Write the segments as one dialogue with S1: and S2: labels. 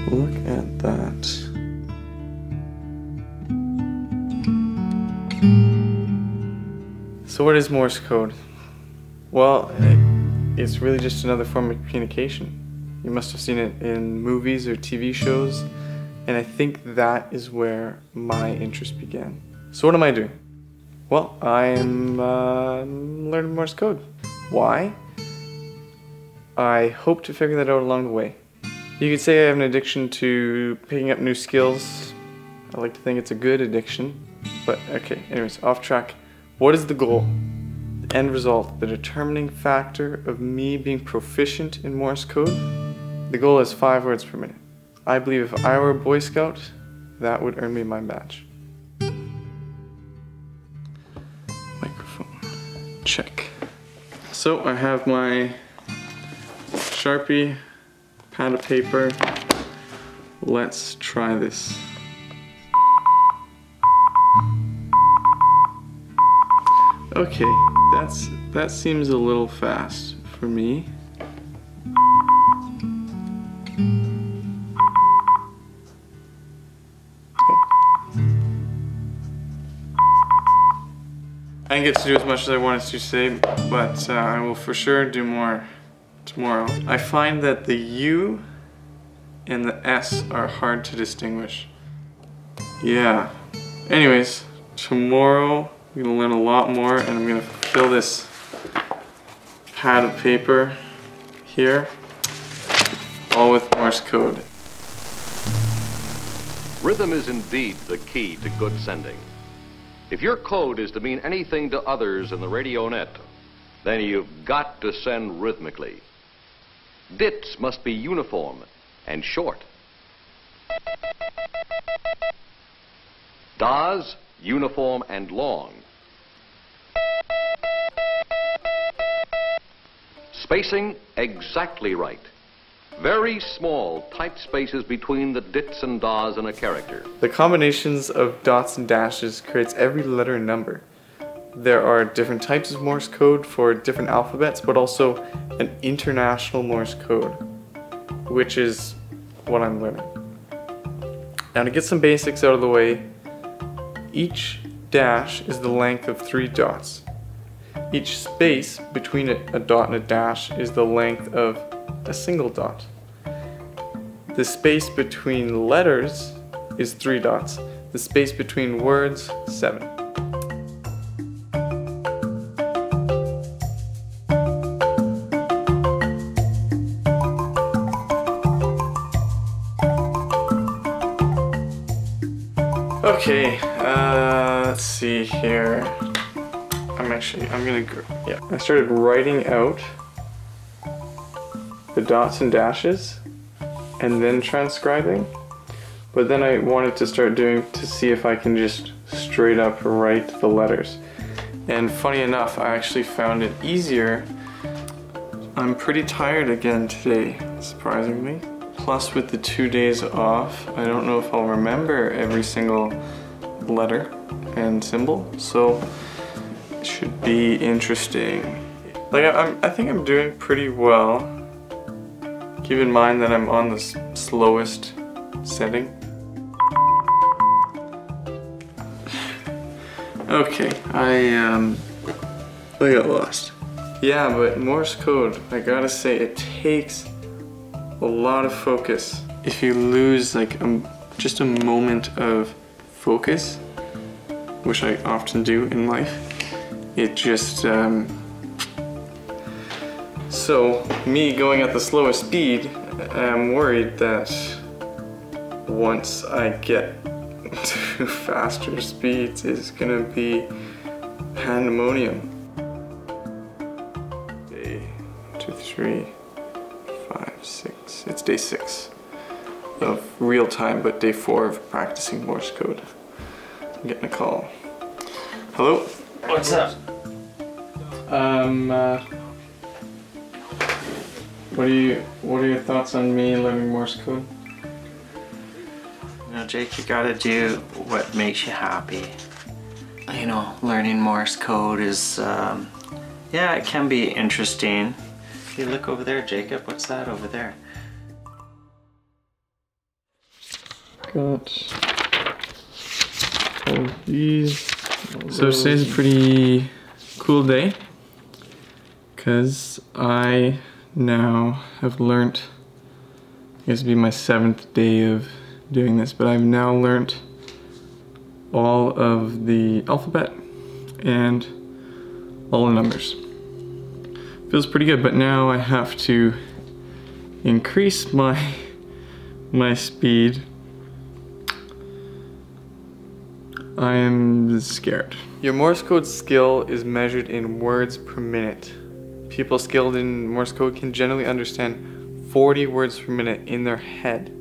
S1: Look at that. So what is Morse code? Well, it's really just another form of communication. You must have seen it in movies or TV shows, and I think that is where my interest began. So what am I doing? Well, I'm learning Morse code. Why? I hope to figure that out along the way. You could say I have an addiction to picking up new skills. I like to think it's a good addiction, but okay, anyways, off track. What is the goal? The end result, the determining factor of me being proficient in Morse code? The goal is 5 words per minute. I believe if I were a Boy Scout, that would earn me my badge. Microphone, check. So I have my Sharpie, pad of paper. Let's try this. Okay, that seems a little fast for me. I didn't get to do as much as I wanted to say, but I will for sure do more tomorrow. I find that the U and the S are hard to distinguish. Yeah. Anyways, tomorrow I'm gonna learn a lot more, and I'm gonna fill this pad of paper here all with Morse code.
S2: Rhythm is indeed the key to good sending. If your code is to mean anything to others in the radio net, then you've got to send rhythmically. Dits must be uniform and short. Das, uniform and long. Spacing exactly right. Very small, tight spaces between the dits and das in a character.
S1: The combinations of dots and dashes creates every letter and number. There are different types of Morse code for different alphabets, but also an international Morse code, which is what I'm learning. Now to get some basics out of the way, each dash is the length of 3 dots. Each space between a dot and a dash is the length of a single dot. The space between letters is 3 dots. The space between words, 7. Okay, let's see here. I started writing out the dots and dashes and then transcribing, but then I wanted to start doing to see if I can just straight up write the letters. And funny enough, I actually found it easier. I'm pretty tired again today, surprisingly. Plus with the 2 days off, I don't know if I'll remember every single letter and symbol, so it should be interesting. Like I think I'm doing pretty well. Keep in mind that I'm on the slowest setting. Okay, I got lost. Yeah, but Morse code, I gotta say, it takes a lot of focus. If you lose like just a moment of focus, which I often do in life, it just so me going at the slowest speed, I'm worried that once I get to faster speeds, it's gonna be pandemonium. Day 2, 3, 5, 6. It's day 6 of real time, but day 4 of practicing Morse code. I'm getting a call. Hello?
S3: What's up?
S1: What are your thoughts on me learning Morse code?
S3: I'm Jake, you gotta do what makes you happy. You know, learning Morse code is, yeah, it can be interesting. Hey, look over there, Jacob. What's that over there?
S1: Got all these. So today's a pretty cool day because I now have learnt, I guess it'd be my 7th day of doing this, but I've now learnt all of the alphabet and all the numbers. Feels pretty good, but now I have to increase my speed. I am scared. Your Morse code skill is measured in words per minute. People skilled in Morse code can generally understand 40 words per minute in their head.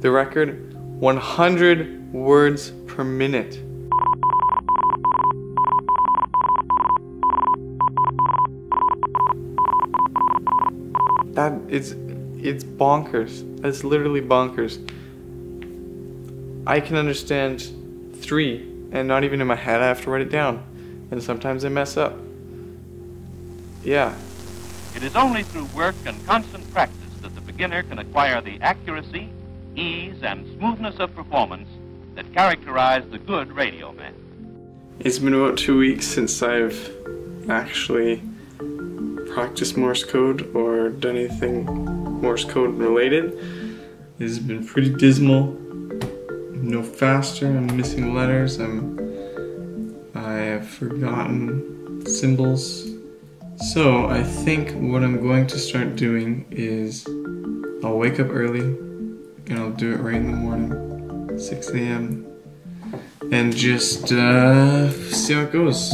S1: The record, 100 words per minute. It's bonkers. That's literally bonkers. I can understand 3, and not even in my head. I have to write it down, and sometimes I mess up. Yeah.
S4: It is only through work and constant practice that the beginner can acquire the accuracy, ease, and smoothness of performance that characterize the good radio man.
S1: It's been about 2 weeks since I've actually practiced Morse code or done anything Morse code related. This has been pretty dismal. No faster, I'm missing letters, I have forgotten symbols. So I think what I'm going to start doing is I'll wake up early and I'll do it right in the morning, 6 a.m. and just see how it goes.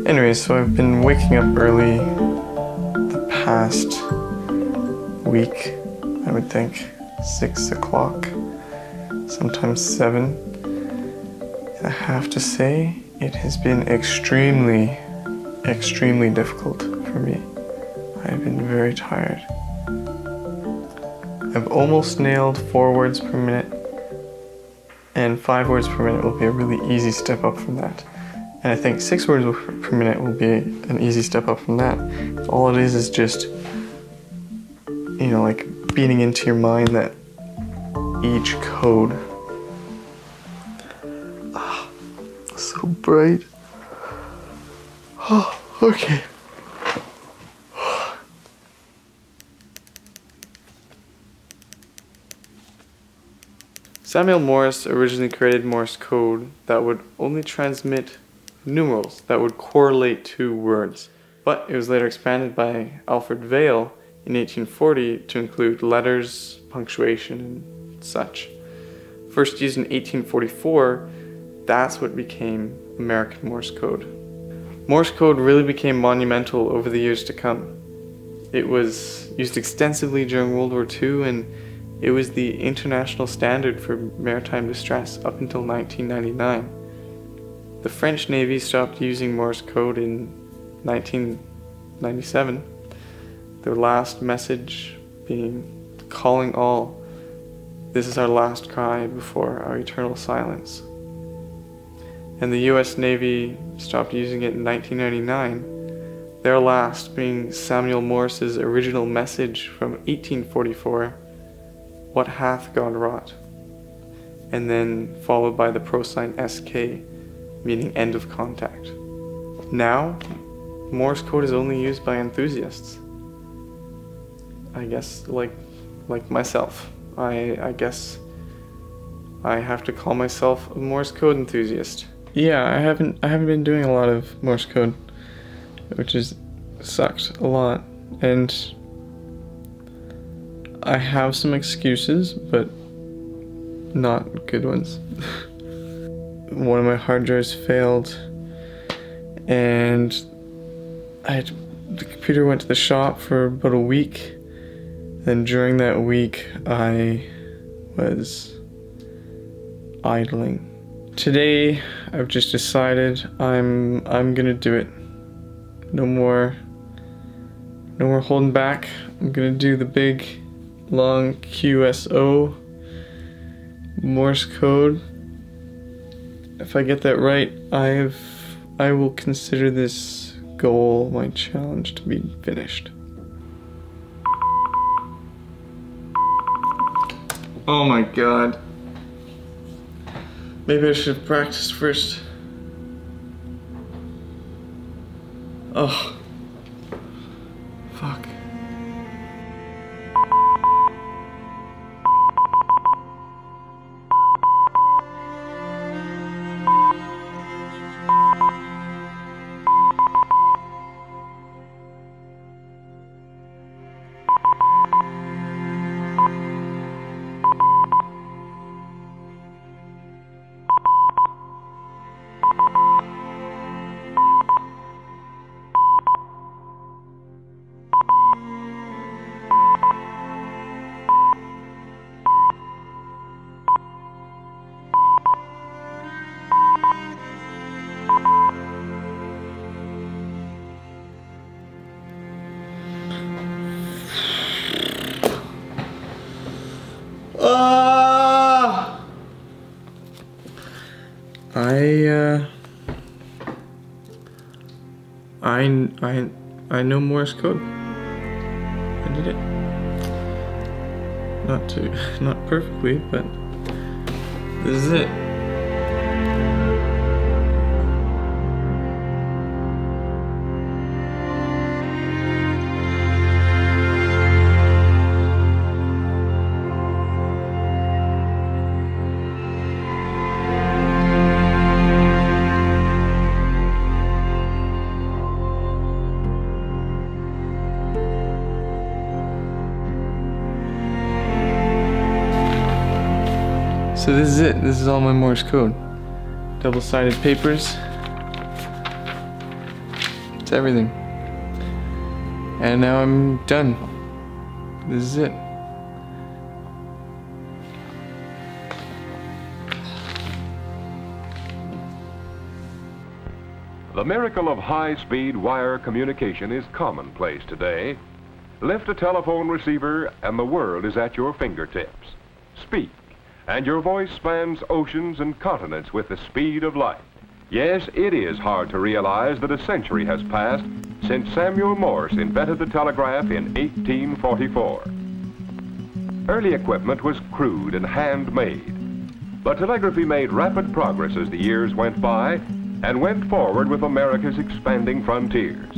S1: Anyway, so I've been waking up early the past week, I would think 6 o'clock, sometimes 7. And I have to say, it has been extremely difficult for me. I've been very tired. I've almost nailed 4 words per minute, and 5 words per minute will be a really easy step up from that. And I think 6 words per minute will be an easy step up from that. All it is just, you know, like beating into your mind that each code. So bright. Oh, okay. Samuel Morse originally created Morse code that would only transmit numerals that would correlate 2 words, but it was later expanded by Alfred Vail in 1840 to include letters, punctuation, and such. First used in 1844, that's what became American Morse code. Morse code really became monumental over the years to come. It was used extensively during World War II, and it was the international standard for maritime distress up until 1999. The French Navy stopped using Morse code in 1997. Their last message being, calling all, this is our last cry before our eternal silence. And the US Navy stopped using it in 1999, their last being Samuel Morse's original message from 1844, what hath God wrought? And then followed by the prosign SK, meaning end of contact. Now, Morse code is only used by enthusiasts. I guess like myself. I guess I have to call myself a Morse code enthusiast. Yeah, I haven't been doing a lot of Morse code, which has sucked a lot, and I have some excuses, but not good ones. One of my hard drives failed, and the computer went to the shop for about a week. Then during that week, I was idling. Today, I've just decided I'm gonna do it. No more holding back. I'm gonna do the big, long QSO Morse code. If I get that right, I will consider this goal, my challenge, to be finished. Oh my god. Maybe I should have practiced first. Oh. Fuck. I know Morse code. I did it. Not perfectly, but this is it. So this is it. This is all my Morse code. Double-sided papers. It's everything. And now I'm done. This is it.
S5: The miracle of high-speed wire communication is commonplace today. Lift a telephone receiver and the world is at your fingertips. Speak, and your voice spans oceans and continents with the speed of light. Yes, it is hard to realize that a century has passed since Samuel Morse invented the telegraph in 1844. Early equipment was crude and handmade, but telegraphy made rapid progress as the years went by and went forward with America's expanding frontiers.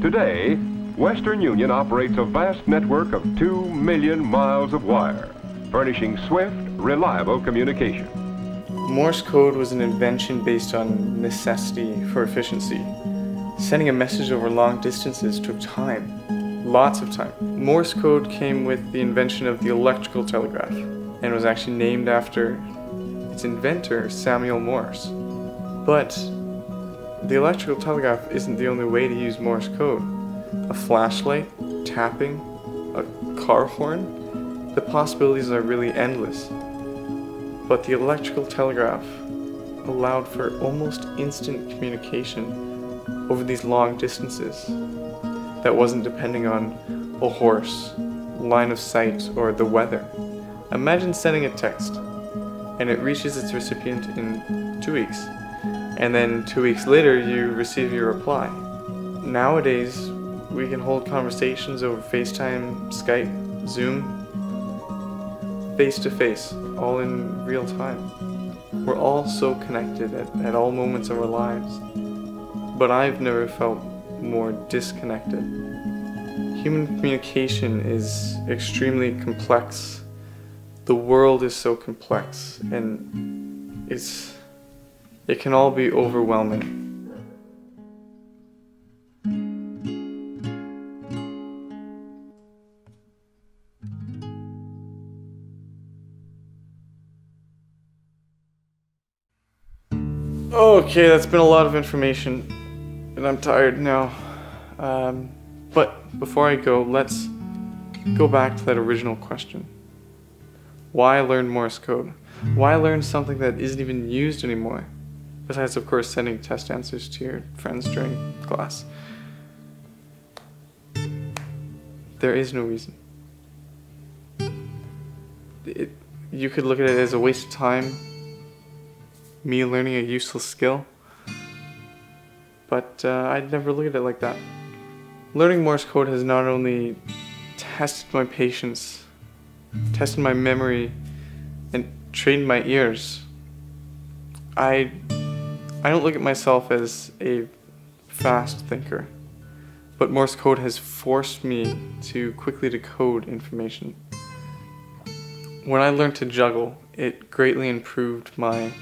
S5: Today, Western Union operates a vast network of 2 million miles of wire, furnishing swift, reliable communication.
S1: Morse code was an invention based on necessity for efficiency. Sending a message over long distances took time, lots of time. Morse code came with the invention of the electrical telegraph and was actually named after its inventor, Samuel Morse. But the electrical telegraph isn't the only way to use Morse code. A flashlight, tapping, a car horn, the possibilities are really endless. But the electrical telegraph allowed for almost instant communication over these long distances that wasn't depending on a horse, line of sight, or the weather. Imagine sending a text and it reaches its recipient in 2 weeks, and then 2 weeks later you receive your reply. Nowadays, we can hold conversations over FaceTime, Skype, Zoom, face-to-face, all in real time. We're all so connected at all moments of our lives, but I've never felt more disconnected. Human communication is extremely complex. The world is so complex, and it can all be overwhelming. Okay, that's been a lot of information, and I'm tired now. But before I go, let's go back to that original question. Why learn Morse code? Why learn something that isn't even used anymore? Besides, of course, sending test answers to your friends during class. There is no reason. You could look at it as a waste of time, me learning a useless skill, but I'd never look at it like that. Learning Morse code has not only tested my patience, tested my memory, and trained my ears. I don't look at myself as a fast thinker, but Morse code has forced me to quickly decode information. When I learned to juggle, it greatly improved my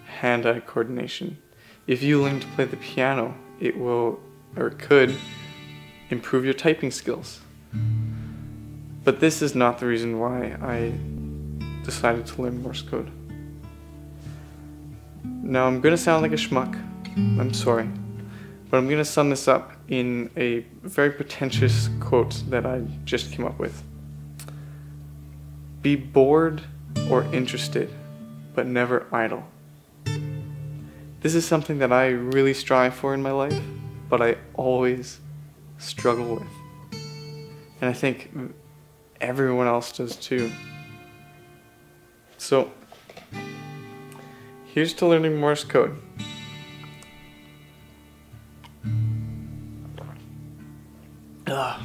S1: hand-eye coordination. If you learn to play the piano, it will, or it could, improve your typing skills. But this is not the reason why I decided to learn Morse code. Now, I'm gonna sound like a schmuck, I'm sorry, but I'm gonna sum this up in a very pretentious quote that I just came up with. Be bored or interested, but never idle. This is something that I really strive for in my life, but I always struggle with. And I think everyone else does too. So, here's to learning Morse code. Ugh.